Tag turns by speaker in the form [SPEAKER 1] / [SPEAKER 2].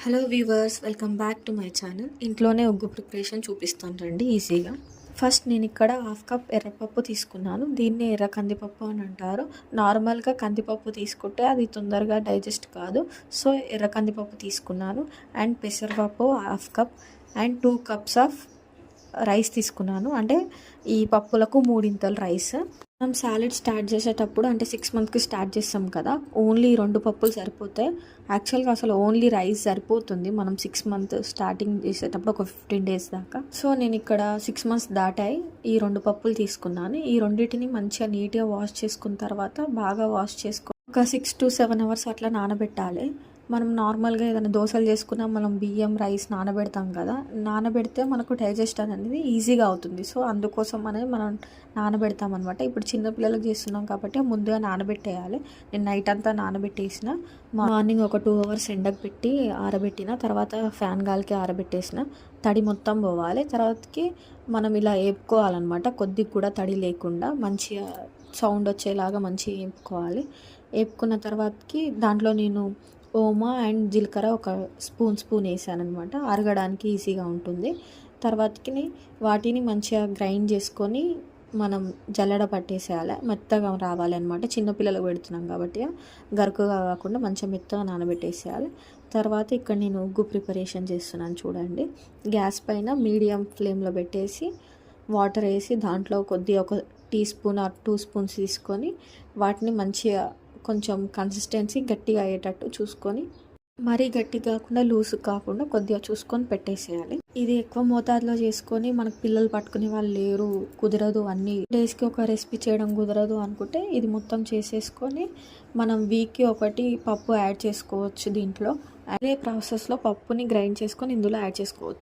[SPEAKER 1] Hello viewers, welcome back to my channel. ఇంట్లోనే ఉగ్గు preparation చూపిస్తాను రండి ఈజీగా. ఫస్ట్ నేను ఇక్కడ హాఫ్ కప్ ఎర్రపప్పు తీసుకున్నాను. దీన్ని ఎర్ర కందిపప్పు అని అంటారు. నార్మల్గా కందిపప్పు తీసుకుంటే అది తొందరగా డైజెస్ట్ కాదు. సో ఎర్ర కందిపప్పు తీసుకున్నాను. అండ్ పెసరపప్పు half cup and 2 cups of rice తీసుకున్నాను. అంటే ఈ పప్పులకు 3 ఇంతలు రైస్. మనం సాలెడ్ స్టార్ట్ చేసేటప్పుడు అంటే 6 monthsకి స్టార్ట్ చేస్తాం కదా, ఓన్లీ 2 పప్పులు సరిపోతాయి. యాక్చువల్గా అసలు ఓన్లీ రైస్ సరిపోతుంది మనం 6 months స్టార్టింగ్ చేసేటప్పుడు ఒక 15 days దాకా. సో నేను ఇక్కడ 6 months దాటాయి ఈ 2 పప్పులు తీసుకున్నాను. ఈ రెండింటిని మంచిగా నీట్గా వాష్ చేసుకున్న తర్వాత బాగా వాష్ చేసుకో ఒక 6 to 7 hours అట్లా నానబెట్టాలి. మనం నార్మల్గా ఏదైనా దోశలు చేసుకున్నా మనం బియ్యం రైస్ నానబెడతాం కదా, నానబెడితే మనకు డైజెస్ట్ అనేది ఈజీగా అవుతుంది. సో అందుకోసం అనేది మనం నానబెడతాం అనమాట. ఇప్పుడు చిన్నపిల్లలకు చేస్తున్నాం కాబట్టి ముందుగా నానబెట్టేయాలి. నేను నైట్ అంతా నానబెట్టేసిన, మార్నింగ్ ఒక 2 hours ఎండకు పెట్టి ఆరబెట్టిన, తర్వాత ఫ్యాన్ గాలికి ఆరబెట్టేసిన. తడి మొత్తం పోవాలి. తర్వాతకి మనం ఇలా వేపుకోవాలన్నమాట, కొద్దిగా కూడా తడి లేకుండా మంచిగా సౌండ్ వచ్చేలాగా మంచిగా వేపుకోవాలి. వేపుకున్న తర్వాతకి దాంట్లో నేను ఓమా అండ్ జీలకర్ర ఒక స్పూన్ వేసాను అనమాట, అరగడానికి ఈజీగా ఉంటుంది. తర్వాతకి వాటిని మంచిగా గ్రైండ్ చేసుకొని మనం జల్లెడ పట్టేసేయాలి. మెత్తగా రావాలి అనమాట. చిన్నపిల్లలకు పెడుతున్నాం కాబట్టి గరుకుగా కాకుండా మంచిగా మెత్తగా నానబెట్టేసేయాలి. తర్వాత ఇక్కడ నేను ఉగ్గు ప్రిపరేషన్ చేస్తున్నాను చూడండి. గ్యాస్ పైన మీడియం ఫ్లేమ్లో పెట్టేసి వాటర్ వేసి దాంట్లో కొద్దిగా ఒక 1 teaspoon ఆర్ 2 spoons తీసుకొని వాటిని మంచిగా కొంచెం కన్సిస్టెన్సీ గట్టిగా అయ్యేటట్టు చూసుకొని, మరీ గట్టిగా కాకుండా లూజ్ కాకుండా కొద్దిగా చూసుకొని పెట్టేసేయాలి. ఇది ఎక్కువ మోతాదులో చేసుకొని మనకు పిల్లలు పట్టుకునే వాళ్ళు లేరు, కుదరదు, అన్ని డేస్కి ఒక రెసిపీ చేయడం కుదరదు అనుకుంటే ఇది మొత్తం చేసేసుకొని మనం వీక్కి ఒకటి పప్పు యాడ్ చేసుకోవచ్చు దీంట్లో. అదే ప్రాసెస్లో పప్పుని గ్రైండ్ చేసుకొని ఇందులో యాడ్ చేసుకోవచ్చు.